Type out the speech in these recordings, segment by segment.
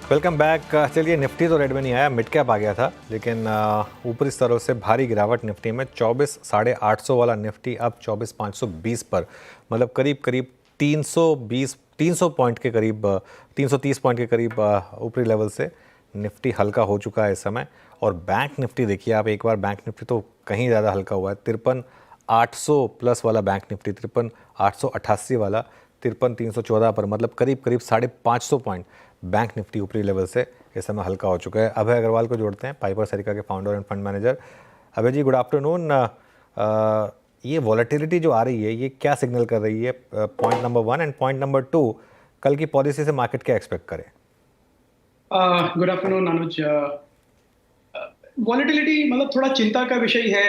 Welcome back. चलिए, Nifty तो red में नहीं आया, मिड कैप आ गया था, लेकिन ऊपरी स्तरों से भारी गिरावट निफ्टी में 24,850 वाला निफ्टी अब 24,520 पर, मतलब करीब करीब 300 पॉइंट के करीब 330 पॉइंट के करीब ऊपरी लेवल से निफ्टी हल्का हो चुका है इस समय। और बैंक निफ्टी देखिए आप एक बार, बैंक निफ्टी तो कहीं ज़्यादा हल्का हुआ है। 53,800 प्लस वाला बैंक निफ्टी, 53,888 वाला 53,314 पर, मतलब करीब करीब 550 पॉइंट बैंक निफ्टी ऊपरी लेवल से इस समय हल्का हो चुका है। अभय अग्रवाल को जोड़ते हैं, पाइपर सरिका के founder and fund manager. Abhay ji, good afternoon. ये वॉलेटिलिटी जो आ रही है, ये क्या सिग्नल कर रही है? Point number 1 and point number 2, कल की पॉलिसी से मार्केट क्या एक्सपेक्ट करे? गुड आफ्टरनून अनुज। वॉलेटिलिटी मतलब थोड़ा चिंता का विषय है।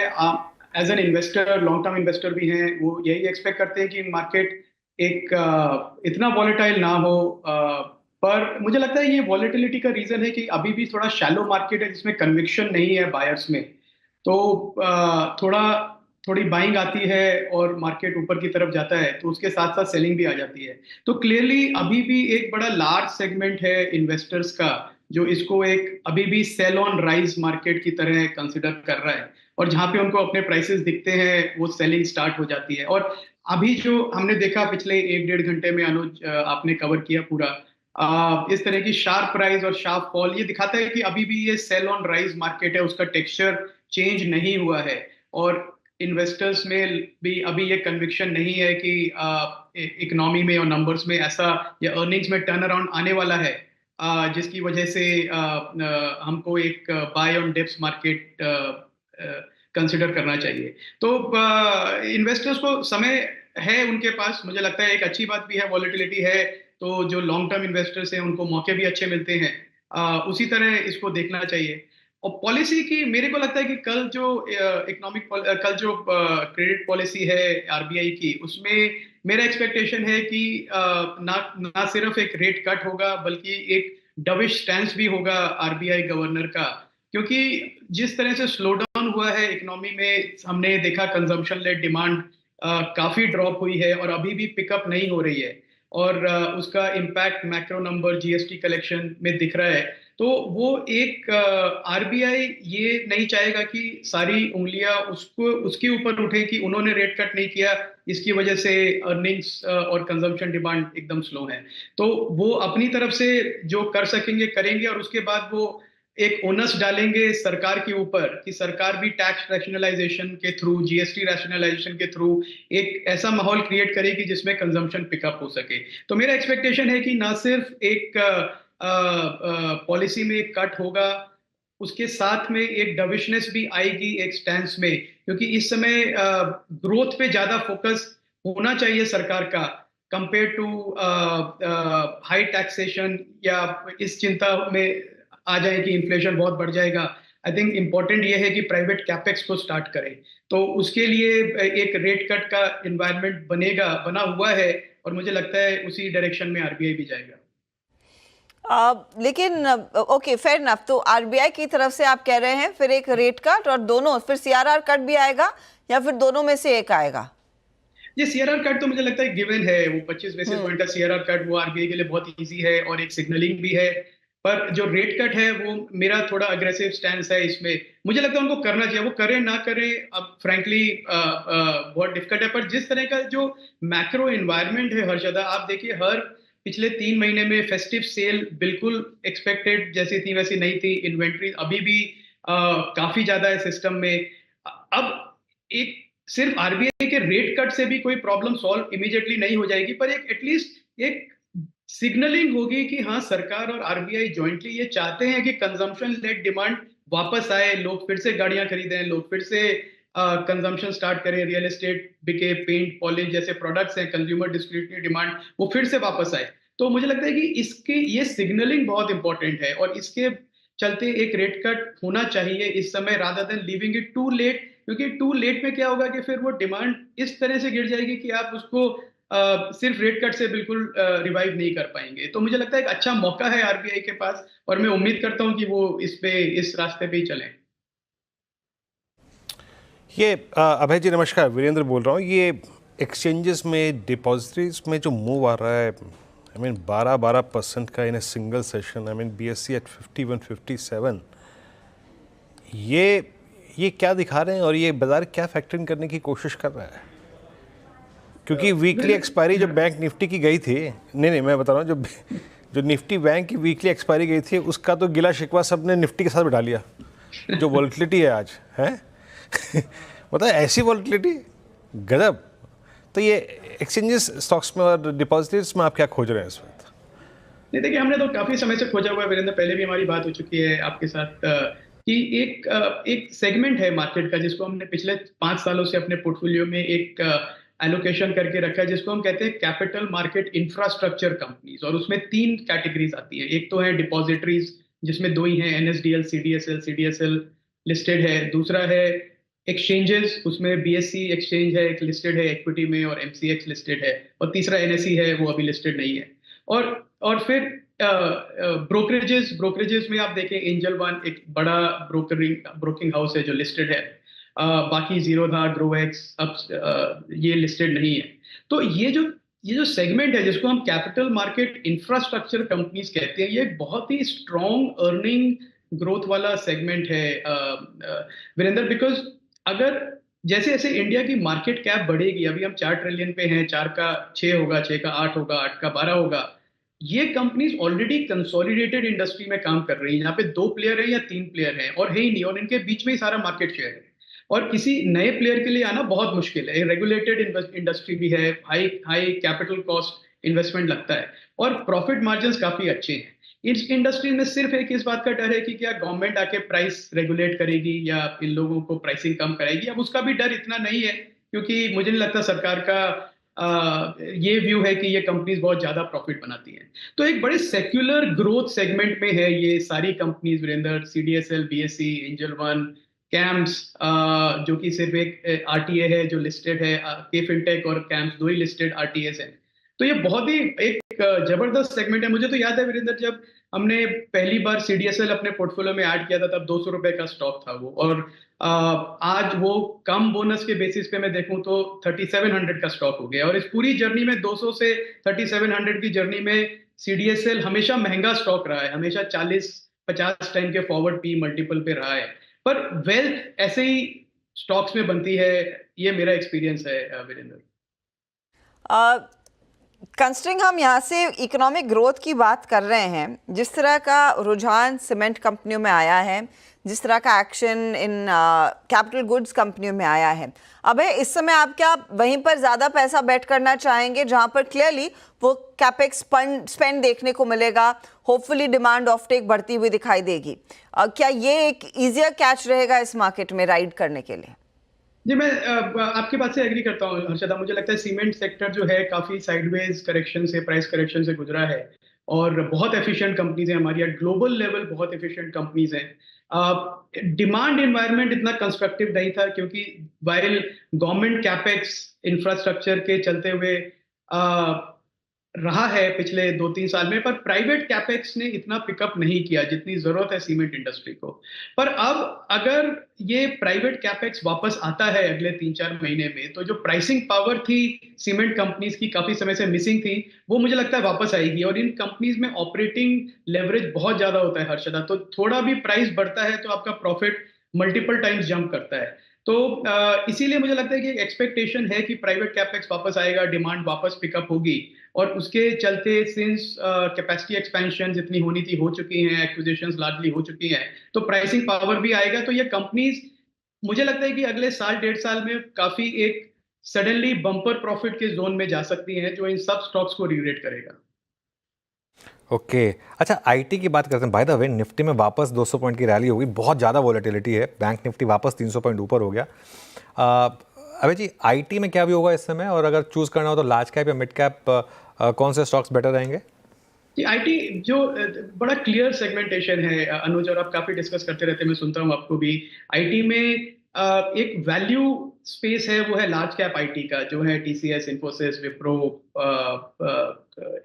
As an investor, long term investor भी हैं, वो यही एक्सपेक्ट करते हैं कि मार्केट एक इतना वॉलेटाइल ना हो। पर मुझे लगता है ये वॉलेटिलिटी का रीजन है कि अभी भी थोड़ा शैलो मार्केट है, जिसमें कन्विक्शन नहीं है बायर्स में। तो थोड़ा थोड़ी बाइंग आती है और मार्केट ऊपर की तरफ जाता है, तो उसके साथ साथ सेलिंग भी आ जाती है। तो क्लियरली अभी भी एक बड़ा लार्ज सेगमेंट है इन्वेस्टर्स का, जो इसको एक अभी भी सेल ऑन राइज मार्केट की तरह कंसिडर कर रहा है। और जहां पे उनको अपने प्राइसेस दिखते हैं, वो सेलिंग स्टार्ट हो जाती है। और अभी जो हमने देखा पिछले 1 डेढ़ घंटे में, अनुज आपने कवर किया पूरा, इस तरह की शार्प राइज और शार्प फॉल, ये दिखाता है कि अभी भी ये सेल ऑन राइज मार्केट है, उसका टेक्सचर चेंज नहीं हुआ है। और इन्वेस्टर्स में भी अभी ये कन्विक्शन नहीं है कि इकोनॉमी में और नंबर्स में ऐसा, या अर्निंग्स में टर्न अराउंड आने वाला है, जिसकी वजह से हमको एक buy on dips market consider करना चाहिए। तो इन्वेस्टर्स को समय है उनके पास, मुझे लगता है एक अच्छी बात भी है, वॉलेटिलिटी है, तो जो लॉन्ग टर्म इन्वेस्टर्स हैं उनको मौके भी अच्छे मिलते हैं। उसी तरह इसको देखना चाहिए। और पॉलिसी की मेरे को लगता है कि कल जो कल जो क्रेडिट पॉलिसी है आरबीआई की, उसमें मेरा एक्सपेक्टेशन है कि ना ना सिर्फ एक रेट कट होगा, बल्कि एक डविश स्टैंस भी होगा आरबीआई गवर्नर का। क्योंकि जिस तरह से स्लो डाउन हुआ है इकोनॉमी में, हमने देखा कंजम्पशन लेड डिमांड काफी ड्रॉप हुई है और अभी भी पिकअप नहीं हो रही है। और उसका impact macro number, GST collection में दिख रहा है। तो वो एक आरबीआई ये नहीं चाहेगा कि सारी उंगलियां उसको उसके ऊपर उठे कि उन्होंने रेट कट नहीं किया, इसकी वजह से अर्निंग्स और कंजम्पशन डिमांड एकदम स्लो है। तो वो अपनी तरफ से जो कर सकेंगे करेंगे, और उसके बाद वो एक ओनस डालेंगे सरकार के ऊपर कि सरकार भी टैक्स रैशनलाइजेशन के थ्रू, जीएसटी रैशनलाइजेशन के थ्रू एक ऐसा माहौल क्रिएट करेगी जिसमें कंजम्पशन पिकअप हो सके। तो मेरा एक्सपेक्टेशन है कि ना सिर्फ एक पॉलिसी में एक कट होगा, उसके साथ में एक डविशनेस भी आएगी एक स्टैंस में। क्योंकि इस समय ग्रोथ पे ज्यादा फोकस होना चाहिए सरकार का, कंपेयर टू हाई टैक्सेशन, या इस चिंता में आ जाए कि इन्फ्लेशन बहुत बढ़ जाएगा। आई थिंक इंपॉर्टेंट ये है कि प्राइवेट कैपेक्स को स्टार्ट करें। तो उसके लिए एक रेट कट का इन्वायरमेंट बना हुआ है, और मुझे लगता है उसी डायरेक्शन में आरबीआई भी जाएगा। लेकिन ओके, फेयर इनफ। तो आरबीआई की तरफ से आप कह रहे हैं फिर एक रेट कट, और दोनों फिर सीआरआर कट भी आएगा, या फिर दोनों में से एक आएगा? ये सीआरआर कट तो मुझे लगता है गिवन है, वो 25 बेसिस हम्म। पॉइंट का सीआरआर कट वो आरबीआई के लिए बहुत इजी है और एक सिग्नलिंग भी है। पर जो रेट कट है, वो मेरा थोड़ा अग्रेसिव स्टैंड है इसमें। मुझे लगता है उनको करना चाहिए, वो करें ना करें अब फ्रैंकली बहुत डिफिकल्ट है। पर जिस तरह का जो मैक्रो एनवायरनमेंट है हर्षदा, आप देखिए हर पिछले 3 महीने में फेस्टिव सेल बिल्कुल एक्सपेक्टेड जैसी थी वैसी नहीं थी। इन्वेंट्री अभी भी काफी ज्यादा है सिस्टम में। अब एक सिर्फ आरबीआई के रेट कट से भी कोई प्रॉब्लम सॉल्व इमीडिएटली नहीं हो जाएगी, पर एक एटलीस्ट एक सिग्नलिंग होगी कि हाँ, सरकार और आरबीआई जॉइंटली ये चाहते हैं कि कंजम्पशन लेड डिमांड वापस आए, लोग फिर से गाड़ियां खरीदें, लोग फिर से कंजम्पशन स्टार्ट करें, रियल एस्टेट बिके, पेंट पॉलिश जैसे प्रोडक्ट्स हैं, कंज्यूमर डिस्क्रिशनरी डिमांड वो फिर से वापस आए। तो मुझे लगता है कि इसके ये सिग्नलिंग बहुत इंपॉर्टेंट है, और इसके चलते एक रेट कट होना चाहिए इस समय, rather than leaving it too late. क्योंकि टू लेट में क्या होगा कि फिर वो डिमांड इस तरह से गिर जाएगी कि आप उसको सिर्फ रेट कट से बिल्कुल रिवाइव नहीं कर पाएंगे। तो मुझे लगता है एक अच्छा मौका है आरबीआई के पास, और मैं उम्मीद करता हूं कि वो इस रास्ते पे ही चलें। ये अभय जी नमस्कार, वीरेंद्र बोल रहा हूँ। ये एक्सचेंजेस में डिपॉजिटरीज में जो मूव आ रहा है आई मीन 12% का in a single session, I mean BSE at 51, 57। ये क्या दिखा रहे हैं और ये बाजार क्या फैक्टरिंग करने की कोशिश कर रहा है? क्योंकि वीकली एक्सपायरी जो बैंक निफ्टी की गई थी, नहीं मैं बता रहा हूँ, जो निफ्टी बैंक की वीकली एक्सपायरी गई थी उसका तो गिला शिकवा सब ने निफ्टी के साथ बिठा लिया। जो वॉलेटिलिटी है आज है मतलब ऐसी वॉलेटिलिटी गजब। तो ये एक्सचेंजेस स्टॉक्स में और डिपॉजिटर्स में आप क्या खोज रहे हैं इस वक्त? नहीं, देखिए हमने तो काफी समय से खोजा हुआ है वीरेंद्र, पहले भी हमारी बात हो चुकी है आपके साथ कि एक सेगमेंट है मार्केट का जिसको हमने पिछले 5 सालों से अपने पोर्टफोलियो में एक एलोकेशन करके रखा है, जिसको हम कहते हैं कैपिटल मार्केट इंफ्रास्ट्रक्चर कंपनीज। और उसमें 3 कैटेगरीज आती हैं। एक तो है डिपॉजिटरीज, जिसमें 2 ही हैं, NSDL, CDSL लिस्टेड है। दूसरा है एक्सचेंजेस, उसमें BSE एक्सचेंज है, एक लिस्टेड है इक्विटी में, और MCX लिस्टेड है। और तीसरा NSE है, वो अभी लिस्टेड नहीं है। और फिर ब्रोकरेजेस में आप देखें, एंजल वन एक बड़ा ब्रोकिंग हाउस है जो लिस्टेड है। बाकी जीरोधा, ग्रोवेक्स अब ये लिस्टेड नहीं है। तो ये जो सेगमेंट है जिसको हम कैपिटल मार्केट इंफ्रास्ट्रक्चर कंपनीज कहते हैं, ये एक बहुत ही स्ट्रॉन्ग अर्निंग ग्रोथ वाला सेगमेंट है वीरेंद्र। बिकॉज अगर जैसे जैसे इंडिया की मार्केट कैप बढ़ेगी, अभी हम 4 ट्रिलियन पे हैं, 4 का 6 होगा, 6 का 8 होगा, 8 का 12 होगा। ये कंपनीज ऑलरेडी कंसोलिडेटेड इंडस्ट्री में काम कर रही हैं, यहाँ पे 2 प्लेयर हैं या 3 प्लेयर हैं और है ही नहीं, और इनके बीच में ही सारा मार्केट शेयर है। और किसी नए प्लेयर के लिए आना बहुत मुश्किल है। रेगुलेटेड इंडस्ट्री भी है, हाई कैपिटल कॉस्ट इन्वेस्टमेंट लगता है, और प्रॉफिट मार्जिन्स काफी अच्छे हैं। इस इंडस्ट्री में सिर्फ एक इस बात का डर है कि क्या गवर्नमेंट आके प्राइस रेगुलेट करेगी या इन लोगों को प्राइसिंग कम कराएगी। अब उसका भी डर इतना नहीं है, क्योंकि मुझे नहीं लगता सरकार का ये व्यू है कि ये कंपनीज बहुत ज्यादा प्रॉफिट बनाती हैं। तो एक बड़े सेक्युलर ग्रोथ सेगमेंट में है ये सारी companies Virendra. CDSL, BSE, Angel One, CAMS जो कि सिर्फ एक RTA है जो लिस्टेड है, के फिनटेक और कैम्स 2 ही लिस्टेड RTAs हैं। तो ये बहुत ही एक जबरदस्त सेगमेंट है। मुझे तो याद है वीरेंद्र, जब हमने पहली बार CDSL अपने पोर्टफोलियो में ऐड किया था तब 200 रुपए का स्टॉक था वो, और आज वो कम बोनस के बेसिस पे मैं देखूं तो 3700 का स्टॉक हो गया। और इस पूरी जर्नी में 200 से 3700 की जर्नी में CDSL हमेशा महंगा स्टॉक रहा है, हमेशा 40-50 टाइम के फॉरवर्ड P मल्टीपल पे रहा है। पर वेल्थ ऐसे ही स्टॉक्स में बनती है, ये मेरा एक्सपीरियंस है वीरेंद्र। कंसिडरिंग हम यहाँ से इकोनॉमिक ग्रोथ की बात कर रहे हैं, जिस तरह का रुझान सीमेंट कंपनियों में आया है, जिस तरह का एक्शन इन कैपिटल गुड्स कंपनियों में आया है, अब इस समय आप क्या वहीं पर ज़्यादा पैसा बेट करना चाहेंगे जहाँ पर क्लियरली वो कैपेक्स स्पेंड देखने को मिलेगा, होपफुली डिमांड ऑफ टेक बढ़ती हुई दिखाई देगी? क्या ये एक ईजियर कैच रहेगा इस मार्केट में राइड करने के लिए? जी, मैं आपकी बात से एग्री करता हूँ हर्षदा। मुझे लगता है सीमेंट सेक्टर जो है काफी साइडवेज करेक्शन से, प्राइस करेक्शन से गुजरा है, और बहुत एफिशिएंट कंपनीज हैं हमारी, एट ग्लोबल लेवल बहुत एफिशिएंट कंपनीज हैं। डिमांड एनवायरनमेंट इतना कंस्ट्रक्टिव नहीं था, क्योंकि वाइल गवर्नमेंट कैपेक्स इंफ्रास्ट्रक्चर के चलते हुए रहा है पिछले 2-3 साल में, पर प्राइवेट कैपेक्स ने इतना पिकअप नहीं किया जितनी जरूरत है सीमेंट इंडस्ट्री को। पर अब अगर ये प्राइवेट कैपेक्स वापस आता है अगले 3-4 महीने में, तो जो प्राइसिंग पावर थी सीमेंट कंपनीज की काफी समय से मिसिंग थी, वो मुझे लगता है वापस आएगी। और इन कंपनीज में ऑपरेटिंग लेवरेज बहुत ज्यादा होता है हर्षदा, तो थोड़ा भी प्राइस बढ़ता है तो आपका प्रॉफिट मल्टीपल टाइम्स जंप करता है। तो इसीलिए मुझे लगता है कि एक्सपेक्टेशन है कि प्राइवेट कैपेक्स वापस आएगा, डिमांड वापस पिकअप होगी, और उसके चलते सिंस कैपेसिटी एक्सपेंशन जितनी होनी थी हो चुकी हैं, एक्विजिशंस लार्जली हो चुकी हैं, तो प्राइसिंग पावर भी आएगा। तो ये कंपनीज मुझे लगता है कि अगले साल 1.5 साल में काफी एक सडनली बम्पर प्रॉफिट के जोन में जा सकती हैं, जो इन सब स्टॉक्स को रीरेट करेगा। ओके अच्छा, आईटी की बात करते हैं। बाय द वे, निफ्टी में वापस 200 पॉइंट की रैली होगी, बहुत ज़्यादा वॉलेटिलिटी है। बैंक निफ्टी वापस 300 पॉइंट ऊपर हो गया। अबे जी, आईटी में क्या भी होगा इस समय, और अगर चूज करना हो तो लार्ज कैप या मिड कैप कौन से स्टॉक्स बेटर रहेंगे? आईटी जो बड़ा क्लियर सेगमेंटेशन है अनुज, और आप काफी डिस्कस करते रहते हैं, मैं सुनता हूं आपको भी। आईटी में एक वैल्यू स्पेस है, वो है लार्ज कैप आईटी का, जो है TCS, Infosys, Wipro,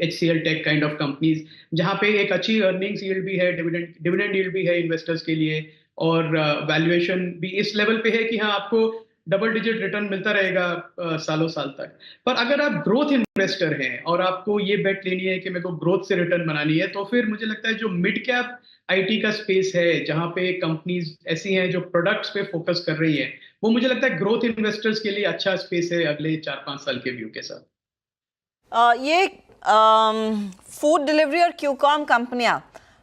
HCL tech kind of companies, जहां पे एक अच्छी अर्निंग्स यील्ड भी है, डिविडेंड यील्ड भी है इन्वेस्टर्स के लिए, और वैल्यूएशन भी इस लेवल पे है कि हाँ, आपको डबल डिजिट रिटर्न मिलता रहेगा सालों साल तक। पर अगर आप ग्रोथ इन्वेस्टर हैं और आपको ये बेट लेनी है कि मेरे को ग्रोथ से रिटर्न बनानी है, तो फिर मुझे लगता है जो मिड कैप आईटी का स्पेस है, जहां पे कंपनीज ऐसी हैं जो प्रोडक्ट्स पे फोकस कर रही है, वो मुझे लगता है ग्रोथ इन्वेस्टर्स के लिए अच्छा स्पेस है अगले 4-5 साल के व्यू के साथ। ये फूड डिलीवरी और क्यूकॉम कंपनियां,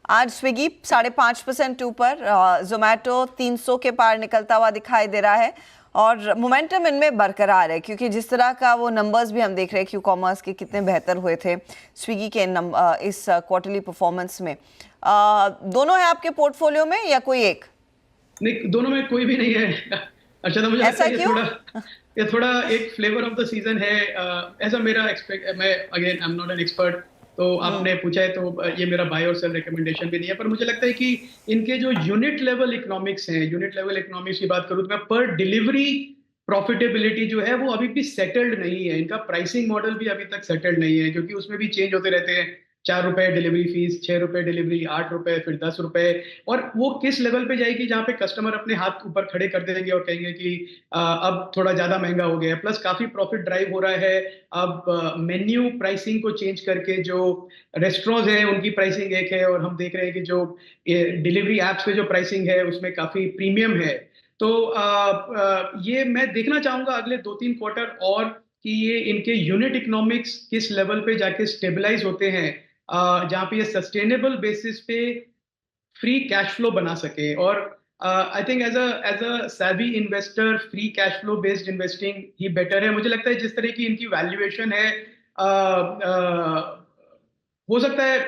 आज स्विगी 5.5% ऊपर, जोमेटो 300 के पार निकलता हुआ दिखाई दे रहा है और मोमेंटम इनमें बरकरार है, क्योंकि जिस तरह का वो नंबर्स भी हम देख रहे हैं क्यू कॉमर्स के कितने बेहतर हुए थे स्विगी के इस क्वार्टरली परफॉर्मेंस में। दोनों है आपके पोर्टफोलियो में या कोई एक? नहीं, दोनों में कोई भी नहीं है। अच्छा, तो मुझे लगता है ये थोड़ा एक फ्लेवर ऑफ द सीजन है। ऐसा मेरा एक्सपेक्ट, मैं again I am not an expert, तो आपने पूछा है तो ये मेरा बाय और सेल रिकमेंडेशन भी नहीं है, पर मुझे लगता है कि इनके जो यूनिट लेवल इकोनॉमिक्स हैं, यूनिट लेवल इकोनॉमिक्स की बात करूं तो मैं पर डिलीवरी प्रॉफिटेबिलिटी जो है वो अभी भी सेटल्ड नहीं है। इनका प्राइसिंग मॉडल भी अभी तक सेटल्ड नहीं है, क्योंकि उसमें भी चेंज होते रहते हैं। 4 रुपए डिलीवरी फीस, 6 रुपए डिलीवरी, 8 रुपए, फिर 10 रुपए, और वो किस लेवल पे जाएगी जहां पे कस्टमर अपने हाथ ऊपर खड़े कर देंगे और कहेंगे कि अब थोड़ा ज्यादा महंगा हो गया है। प्लस काफी प्रॉफिट ड्राइव हो रहा है। अब मेन्यू प्राइसिंग को चेंज करके जो रेस्टोरेंट्स हैं उनकी प्राइसिंग एक है, और हम देख रहे हैं कि जो डिलीवरी एप्स पे जो प्राइसिंग है उसमें काफी प्रीमियम है। तो ये मैं देखना चाहूंगा अगले 2-3 क्वार्टर और, कि ये इनके यूनिट इकोनॉमिक्स किस लेवल पे जाके स्टेबलाइज होते हैं, जहां पे ये सस्टेनेबल बेसिस पे फ्री कैश फ्लो बना सके। और I think as a savvy investor, free cash flow based investing ही बेटर है। मुझे लगता है जिस तरह की इनकी वैल्यूएशन है, हो सकता है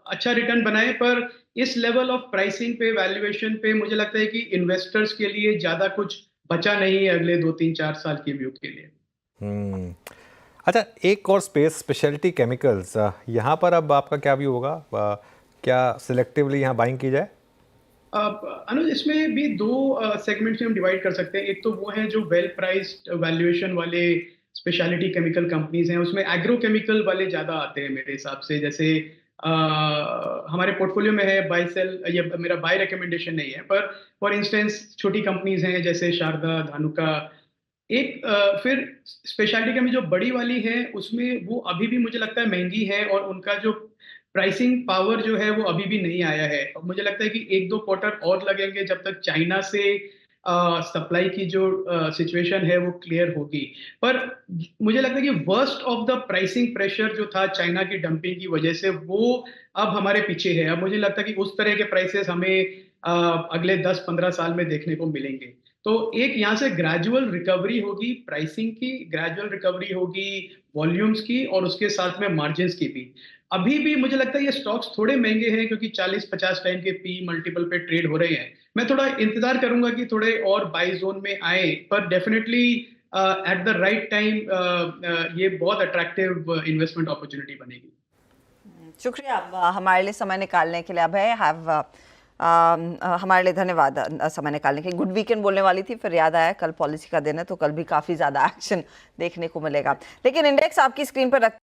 अच्छा रिटर्न बनाए, पर इस लेवल ऑफ प्राइसिंग पे, वैल्यूएशन पे, मुझे लगता है कि इन्वेस्टर्स के लिए ज्यादा कुछ बचा नहीं है अगले 2-3-4 साल के व्यू के लिए। अच्छा, एक और स्पेस, स्पेशलिटी केमिकल्स, यहाँ पर अब आपका क्या व्यू होगा? क्या सिलेक्टिवली यहाँ बाइंग की जाए? अनुज, इसमें भी 2 सेगमेंट्स में हम डिवाइड कर सकते हैं। एक तो वो है जो वेल प्राइस्ड वैल्यूएशन वाले स्पेशलिटी केमिकल कंपनीज हैं, उसमें एग्रो केमिकल वाले ज्यादा आते हैं मेरे हिसाब से। जैसे हमारे पोर्टफोलियो में है बाय सेल, ये मेरा बाय रिकमेंडेशन नहीं है, पर फॉर इंस्टेंस छोटी कंपनीज हैं जैसे शारदा, धानुका। एक फिर स्पेशलिटी में जो बड़ी वाली है उसमें वो अभी भी मुझे लगता है महंगी है, और उनका जो प्राइसिंग पावर जो है वो अभी भी नहीं आया है। मुझे लगता है कि 1-2 क्वार्टर और लगेंगे जब तक चाइना से सप्लाई की जो सिचुएशन है वो क्लियर होगी। पर मुझे लगता है कि worst of the pricing pressure जो था चाइना की डंपिंग की वजह से, वो अब हमारे पीछे है। अब मुझे लगता है कि उस तरह के प्राइसेस हमें अगले 10-15 साल में देखने को मिलेंगे। तो एक यहाँ से ग्रेजुअल रिकवरी होगी, प्राइसिंग की ग्रेजुअल रिकवरी होगी, वॉल्यूम्स की, और उसके साथ में मार्जिन्स की भी। अभी भी मुझे लगता है ये स्टॉक्स थोड़े महंगे हैं, क्योंकि 40-50 टाइम के पी मल्टीपल पे ट्रेड हो रहे हैं। मैं थोड़ा इंतजार करूंगा कि थोड़े और बाई जोन में आए, पर definitely at the right time ये बहुत अट्रैक्टिव इन्वेस्टमेंट अपॉर्चुनिटी बनेगी। शुक्रिया हमारे लिए समय निकालने के लिए। अभय, हमारे लिए धन्यवाद समय निकालने के लिए। गुड वीकेंड बोलने वाली थी, फिर याद आया कल पॉलिसी का दिन है, तो कल भी काफ़ी ज़्यादा एक्शन देखने को मिलेगा। लेकिन इंडेक्स आपकी स्क्रीन पर रख